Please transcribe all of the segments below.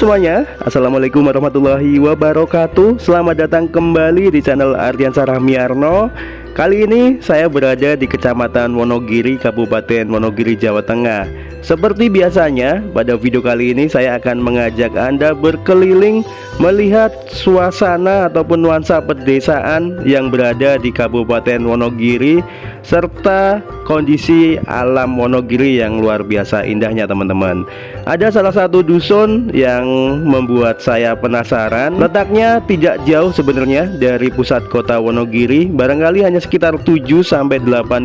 semuanya, Assalamualaikum warahmatullahi wabarakatuh. Selamat datang kembali di channel Ardiansah Rahmiarno. Kali ini saya berada di Kecamatan Wonogiri, Kabupaten Wonogiri, Jawa Tengah. Seperti biasanya, pada video kali ini saya akan mengajak Anda berkeliling melihat suasana ataupun nuansa pedesaan yang berada di Kabupaten Wonogiri, serta kondisi alam Wonogiri yang luar biasa indahnya teman-teman. Ada salah satu dusun yang membuat saya penasaran. Letaknya tidak jauh sebenarnya dari pusat kota Wonogiri, barangkali hanya sekitar 7-8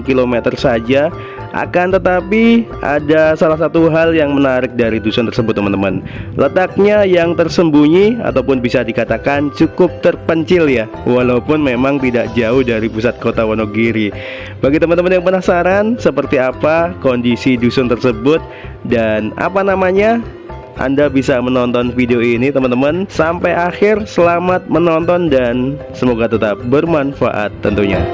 km saja. Akan tetapi ada salah satu hal yang menarik dari dusun tersebut teman-teman. Letaknya yang tersembunyi ataupun bisa dikatakan cukup terpencil ya, walaupun memang tidak jauh dari pusat kota Wonogiri. Bagi teman-teman yang penasaran seperti apa kondisi dusun tersebut dan apa namanya, Anda bisa menonton video ini teman-teman sampai akhir. Selamat menonton dan semoga tetap bermanfaat tentunya.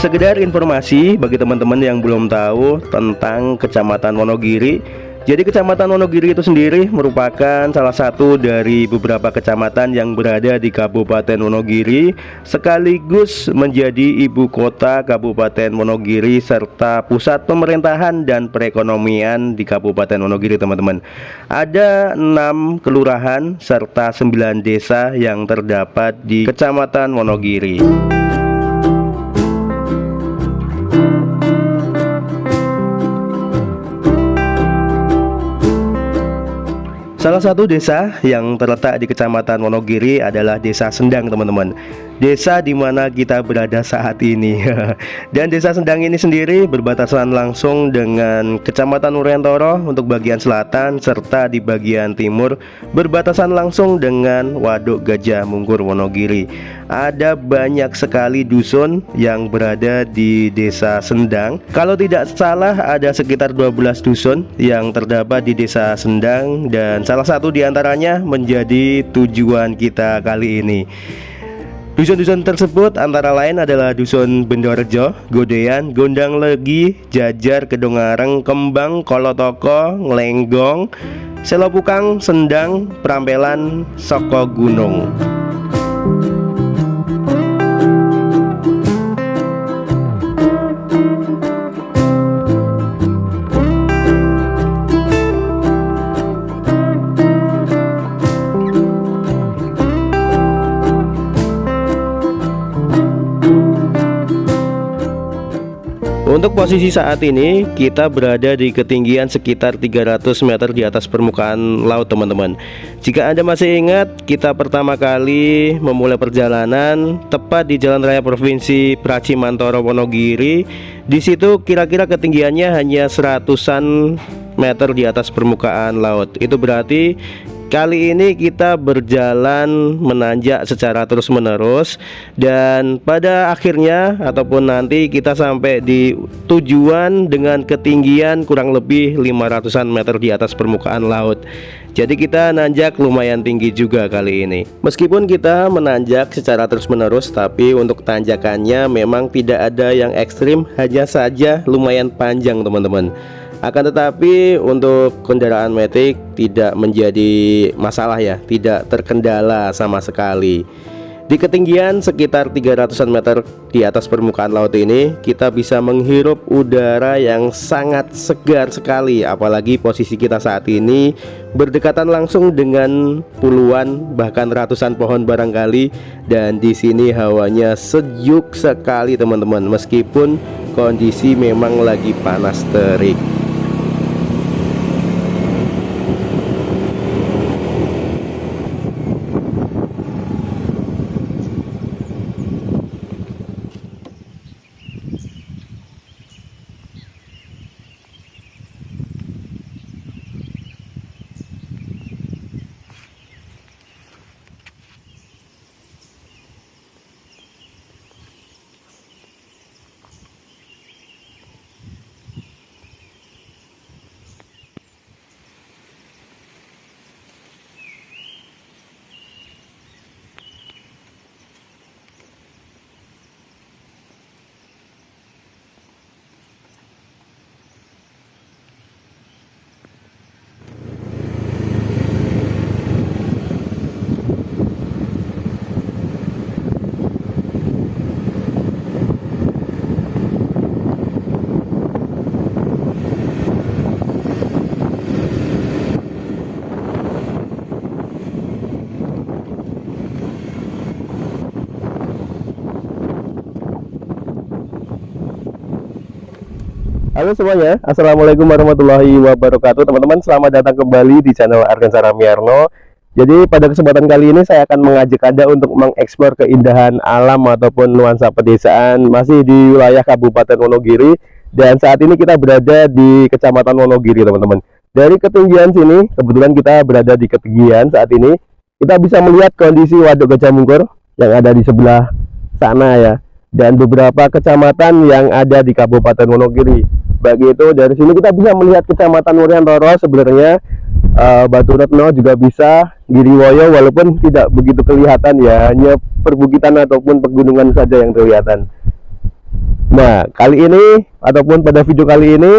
Sekedar informasi bagi teman-teman yang belum tahu tentang Kecamatan Wonogiri. Jadi Kecamatan Wonogiri itu sendiri merupakan salah satu dari beberapa kecamatan yang berada di Kabupaten Wonogiri, sekaligus menjadi ibu kota Kabupaten Wonogiri serta pusat pemerintahan dan perekonomian di Kabupaten Wonogiri teman-teman. Ada 6 kelurahan serta 9 desa yang terdapat di Kecamatan Wonogiri. Salah satu desa yang terletak di Kecamatan Wonogiri adalah Desa Sendang teman-teman. Desa di mana kita berada saat ini. Dan Desa Sendang ini sendiri berbatasan langsung dengan Kecamatan Wuryantoro untuk bagian selatan, serta di bagian timur berbatasan langsung dengan Waduk Gajah Mungkur Wonogiri. Ada banyak sekali dusun yang berada di Desa Sendang. Kalau tidak salah ada sekitar 12 dusun yang terdapat di Desa Sendang, dan salah satu diantaranya menjadi tujuan kita kali ini. Dusun-dusun tersebut antara lain adalah Dusun Bendorejo, Godean, Gondang Legi, Jajar, Kedongareng, Kembang, Kolotoko, Nglenggong, Selopukang, Sendang, Prampelan, Soko Gunung. Untuk posisi saat ini kita berada di ketinggian sekitar 300 meter di atas permukaan laut teman-teman. Jika Anda masih ingat, kita pertama kali memulai perjalanan tepat di Jalan Raya Provinsi Pracimantoro Wonogiri. Di situ kira-kira ketinggiannya hanya 100-an meter di atas permukaan laut. Itu berarti kali ini kita berjalan menanjak secara terus-menerus, dan pada akhirnya ataupun nanti kita sampai di tujuan dengan ketinggian kurang lebih 500-an meter di atas permukaan laut. Jadi kita nanjak lumayan tinggi juga kali ini. Meskipun kita menanjak secara terus-menerus, tapi untuk tanjakannya memang tidak ada yang ekstrim, hanya saja lumayan panjang teman-teman. Akan tetapi untuk kendaraan metik tidak menjadi masalah ya, tidak terkendala sama sekali. Di ketinggian sekitar 300-an meter di atas permukaan laut ini, kita bisa menghirup udara yang sangat segar sekali. Apalagi posisi kita saat ini berdekatan langsung dengan puluhan bahkan ratusan pohon barangkali, dan di sini hawanya sejuk sekali teman-teman, meskipun kondisi memang lagi panas terik. Halo semuanya, Assalamualaikum warahmatullahi wabarakatuh. Teman-teman, selamat datang kembali di channel Arkansa Ramiarno. Jadi pada kesempatan kali ini saya akan mengajak Anda untuk mengeksplor keindahan alam ataupun nuansa pedesaan masih di wilayah Kabupaten Wonogiri. Dan saat ini kita berada di Kecamatan Wonogiri, teman-teman. Dari ketinggian sini, kebetulan kita berada di ketinggian saat ini, kita bisa melihat kondisi Waduk Gajah Mungkur yang ada di sebelah sana ya, dan beberapa kecamatan yang ada di Kabupaten Wonogiri. Bagi itu dari sini kita bisa melihat Kecamatan Wuryantoro sebenarnya, Batu Retno juga bisa, Giriwoyo walaupun tidak begitu kelihatan ya, hanya perbukitan ataupun pegunungan saja yang kelihatan. Nah, kali ini ataupun pada video kali ini,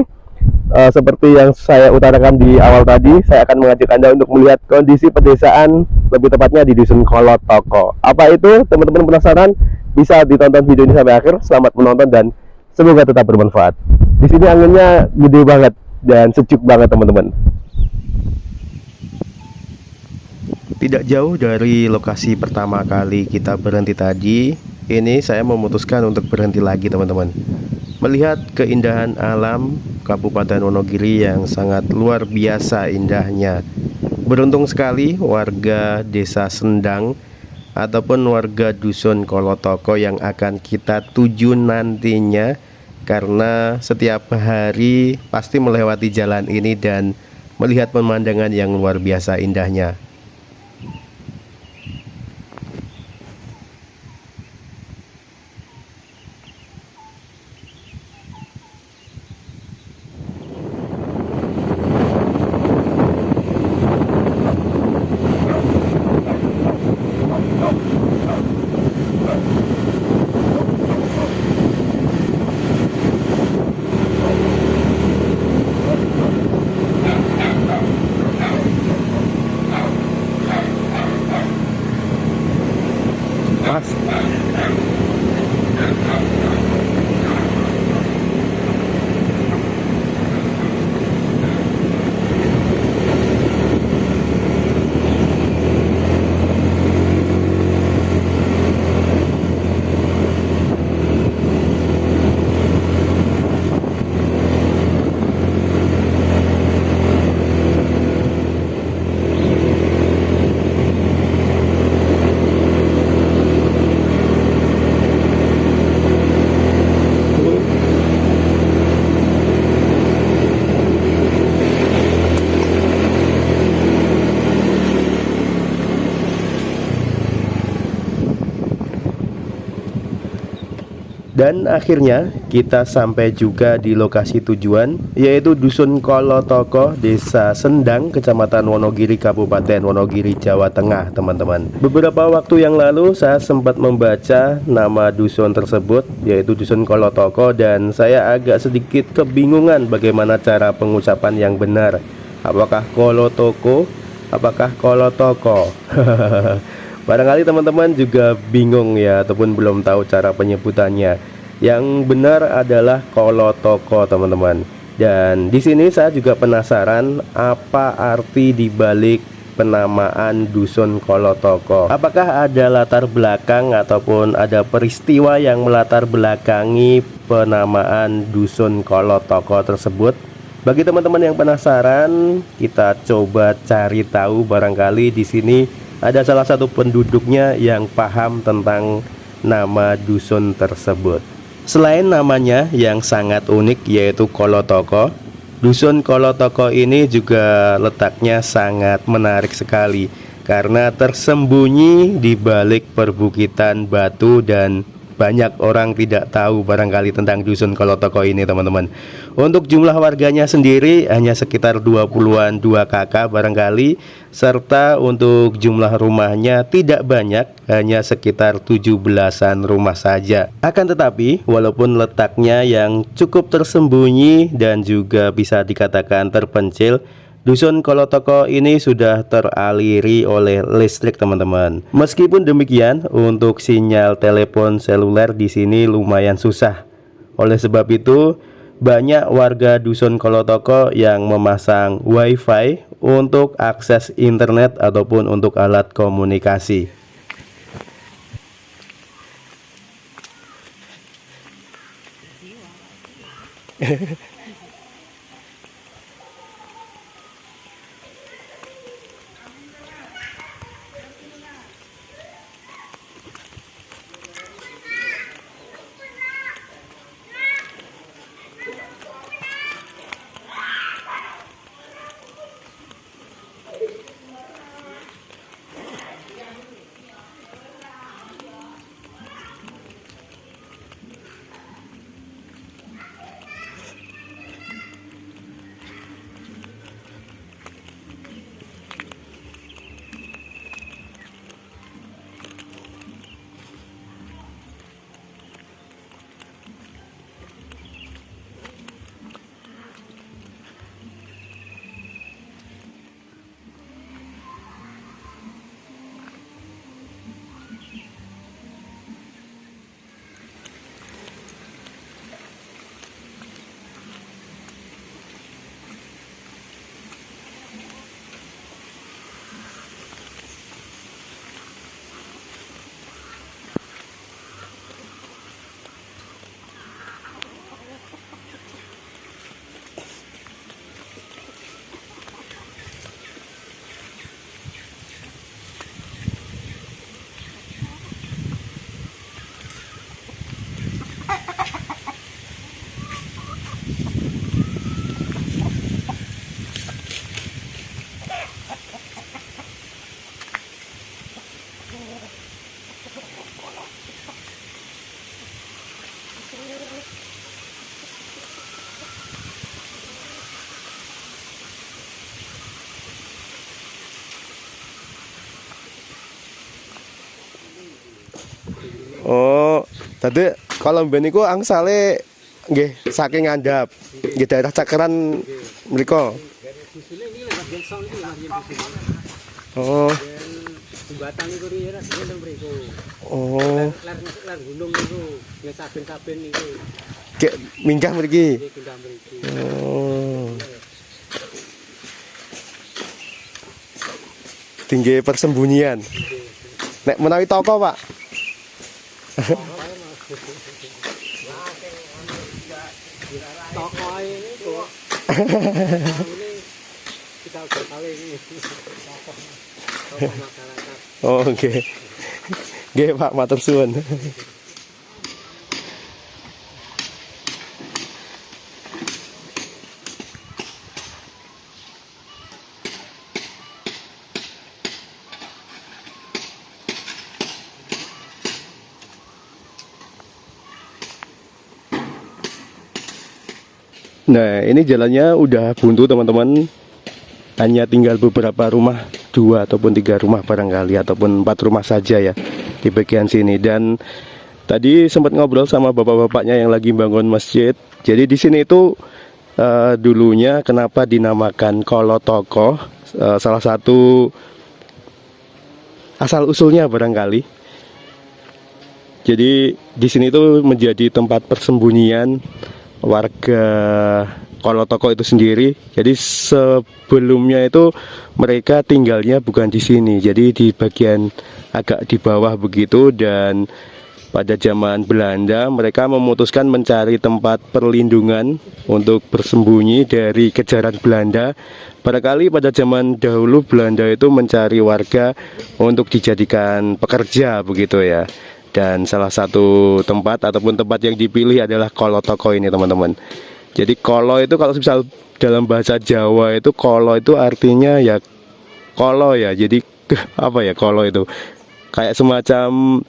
seperti yang saya utarakan di awal tadi, saya akan mengajak Anda untuk melihat kondisi pedesaan, lebih tepatnya di Dusun Kolotoko. Apa itu? Teman-teman penasaran? Bisa ditonton video ini sampai akhir. Selamat menonton dan semoga tetap bermanfaat. Di sini anginnya gede banget dan sejuk banget, teman-teman. Tidak jauh dari lokasi pertama kali kita berhenti tadi, ini saya memutuskan untuk berhenti lagi, teman-teman. Melihat keindahan alam Kabupaten Wonogiri yang sangat luar biasa indahnya. Beruntung sekali warga Desa Sendang ataupun warga Dusun Kolotoko yang akan kita tuju nantinya, karena setiap hari pasti melewati jalan ini dan melihat pemandangan yang luar biasa indahnya. Mas. Dan akhirnya kita sampai juga di lokasi tujuan, yaitu Dusun Kolotoko, Desa Sendang, Kecamatan Wonogiri, Kabupaten Wonogiri, Jawa Tengah, teman-teman. Beberapa waktu yang lalu saya sempat membaca nama dusun tersebut, yaitu Dusun Kolotoko, dan saya agak sedikit kebingungan bagaimana cara pengucapan yang benar. Apakah Kolotoko? Apakah Kolotoko? Barangkali teman-teman juga bingung ya, ataupun belum tahu cara penyebutannya. Yang benar adalah Kolotoko, teman-teman. Dan di sini saya juga penasaran apa arti dibalik penamaan Dusun Kolotoko. Apakah ada latar belakang ataupun ada peristiwa yang melatar belakangi penamaan Dusun Kolotoko tersebut? Bagi teman-teman yang penasaran, kita coba cari tahu. Barangkali di sini ada salah satu penduduknya yang paham tentang nama dusun tersebut. Selain namanya yang sangat unik yaitu Kolotoko, Dusun Kolotoko ini juga letaknya sangat menarik sekali karena tersembunyi di balik perbukitan batu dan banyak orang tidak tahu barangkali tentang Dusun Kolotoko ini, teman-teman. Untuk jumlah warganya sendiri hanya sekitar 20-an 2 kakak barangkali, serta untuk jumlah rumahnya tidak banyak, hanya sekitar 17-an rumah saja. Akan tetapi walaupun letaknya yang cukup tersembunyi dan juga bisa dikatakan terpencil, Dusun Kolotoko ini sudah teraliri oleh listrik, teman-teman. Meskipun demikian, untuk sinyal telepon seluler di sini lumayan susah. Oleh sebab itu, banyak warga Dusun Kolotoko yang memasang WiFi untuk akses internet ataupun untuk alat komunikasi. Oh, tadi kalau mben niku angsale nggih saking ngandhap. Nggih daerah Cakeran mriku. Oh. Jembatan niku riyen asline mriku. Oh. Lar gunung niku, ya saben-saben niku. Kayak minggah mriki. Nggih pindah mriki. Oh. Tinggi persembunyian. Nek menawi toko, Pak. Toko ini kok. Ini kita udah tahu ini. Toko masyarakat. Oh, nggih. Nggih, Pak, matur suwun. Nah, ini jalannya udah buntu teman-teman. Hanya tinggal beberapa rumah, 2 ataupun 3 rumah barangkali, ataupun 4 rumah saja ya di bagian sini. Dan tadi sempat ngobrol sama bapak-bapaknya yang lagi bangun masjid. Jadi di sini itu dulunya kenapa dinamakan Kolotoko, salah satu asal usulnya barangkali. Jadi di sini itu menjadi tempat persembunyian warga Kolotoko itu sendiri. Jadi sebelumnya itu mereka tinggalnya bukan di sini, jadi di bagian agak di bawah begitu. Dan pada zaman Belanda mereka memutuskan mencari tempat perlindungan untuk bersembunyi dari kejaran Belanda. Barangkali pada zaman dahulu Belanda itu mencari warga untuk dijadikan pekerja begitu ya. Dan salah satu tempat ataupun tempat yang dipilih adalah Kolotoko ini teman-teman. Jadi kolo itu kalau misal dalam bahasa Jawa itu kolo itu artinya ya kolo ya. Jadi apa ya kolo itu? Kayak semacam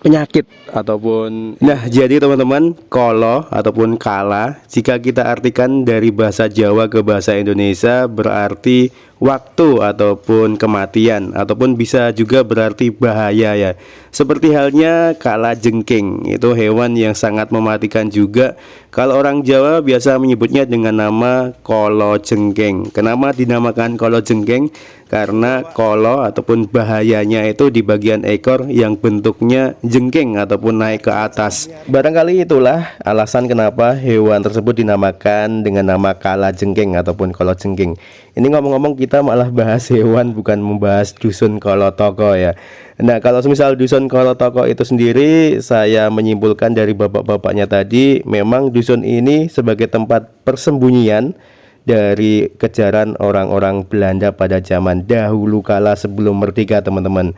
penyakit ataupun jadi teman-teman, kolo ataupun kala jika kita artikan dari bahasa Jawa ke bahasa Indonesia berarti waktu ataupun kematian, ataupun bisa juga berarti bahaya ya. Seperti halnya kala jengking, itu hewan yang sangat mematikan juga. Kalau orang Jawa biasa menyebutnya dengan nama kolo jengking. Kenapa dinamakan kolo jengking? Karena kolo ataupun bahayanya itu di bagian ekor yang bentuknya jengking ataupun naik ke atas. Barangkali itulah alasan kenapa hewan tersebut dinamakan dengan nama kala jengking ataupun kolo jengking. Ini ngomong-ngomong kita malah bahas hewan, bukan membahas dusun Kolotoko ya. Nah, kalau semisal dusun Kolotoko itu sendiri, saya menyimpulkan dari bapak-bapaknya tadi, memang dusun ini sebagai tempat persembunyian dari kejaran orang-orang Belanda pada zaman dahulu kala sebelum merdeka teman-teman.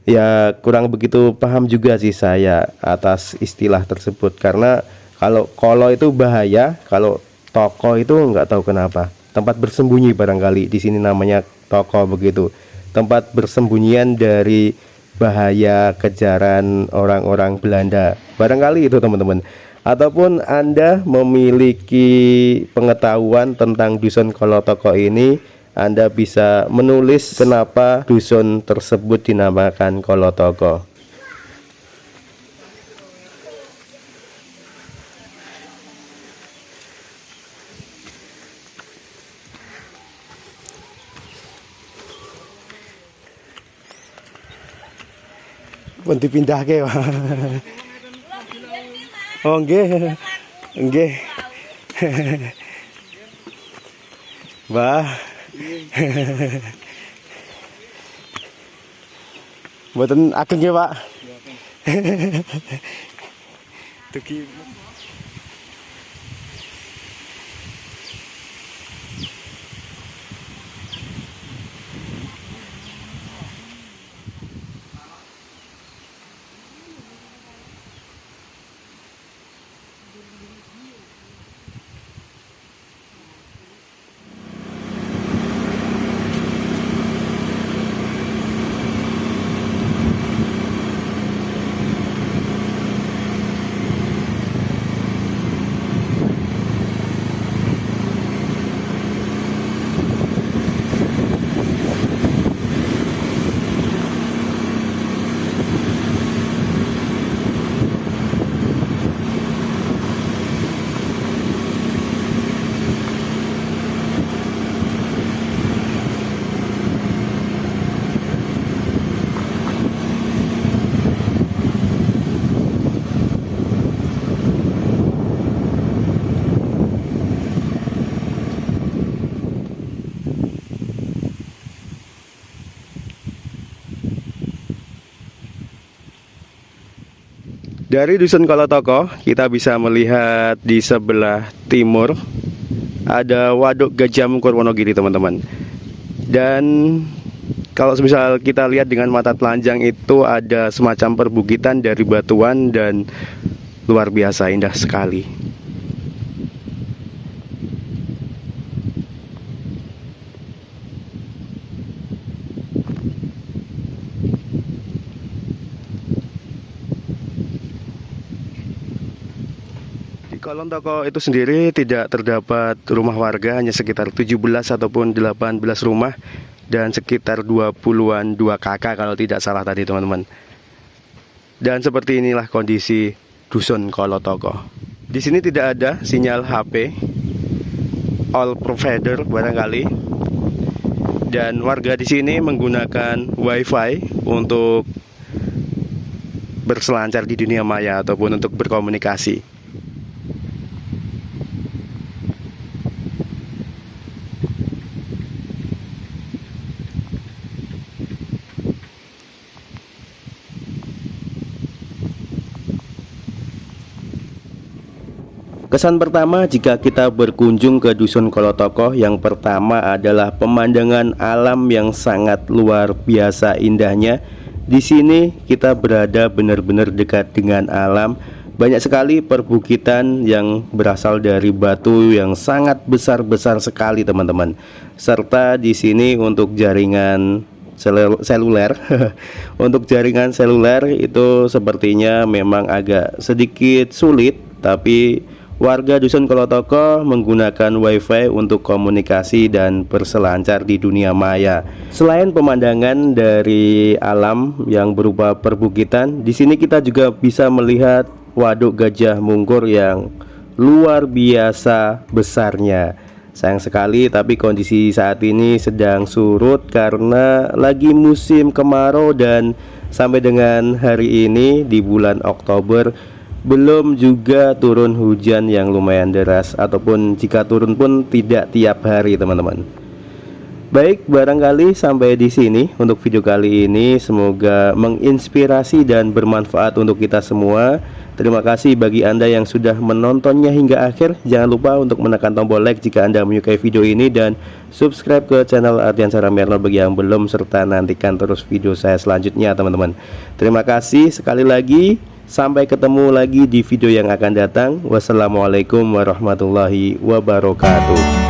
Ya kurang begitu paham juga sih saya atas istilah tersebut, karena kalau kolo itu bahaya, kalau toko itu nggak tahu kenapa tempat bersembunyi, barangkali di sini namanya toko begitu, tempat bersembunyian dari bahaya kejaran orang-orang Belanda, barangkali itu teman-teman. Ataupun Anda memiliki pengetahuan tentang dusun Kolotoko ini, Anda bisa menulis kenapa dusun tersebut dinamakan Kolotoko. Pun dipindahke. Oh nggih. Nggih. Wah. Mboten ageng nggih, Pak. Dugi. Dari Dusun Kolotoko kita bisa melihat di sebelah timur ada Waduk Gajah Mungkur Wonogiri teman-teman. Dan kalau misal kita lihat dengan mata telanjang itu ada semacam perbukitan dari batuan dan luar biasa indah sekali. Di kolong toko itu sendiri tidak terdapat rumah warga, hanya sekitar 17 ataupun 18 rumah dan sekitar 20-an 2 kakak kalau tidak salah tadi teman-teman. Dan seperti inilah kondisi Dusun Kolotoko. Di sini tidak ada sinyal HP, all provider barangkali. Dan warga di sini menggunakan WiFi untuk berselancar di dunia maya ataupun untuk berkomunikasi. Kesan pertama jika kita berkunjung ke Dusun Kolotoko, yang pertama adalah pemandangan alam yang sangat luar biasa indahnya. Di sini kita berada benar-benar dekat dengan alam. Banyak sekali perbukitan yang berasal dari batu yang sangat besar-besar sekali teman-teman. Serta di sini untuk jaringan seluler untuk jaringan seluler itu sepertinya memang agak sedikit sulit, tapi warga Dusun Kolotoko menggunakan WiFi untuk komunikasi dan berselancar di dunia maya. Selain pemandangan dari alam yang berupa perbukitan, di sini kita juga bisa melihat Waduk Gajah Mungkur yang luar biasa besarnya. Sayang sekali tapi kondisi saat ini sedang surut karena lagi musim kemarau, dan sampai dengan hari ini di bulan Oktober belum juga turun hujan yang lumayan deras, ataupun jika turun pun tidak tiap hari teman-teman. Baik, barangkali sampai di sini untuk video kali ini. Semoga menginspirasi dan bermanfaat untuk kita semua. Terima kasih bagi Anda yang sudah menontonnya hingga akhir. Jangan lupa untuk menekan tombol like jika Anda menyukai video ini, dan subscribe ke channel Ardiansara Merno bagi yang belum, serta nantikan terus video saya selanjutnya teman-teman. Terima kasih sekali lagi. Sampai ketemu lagi di video yang akan datang. Wassalamualaikum warahmatullahi wabarakatuh.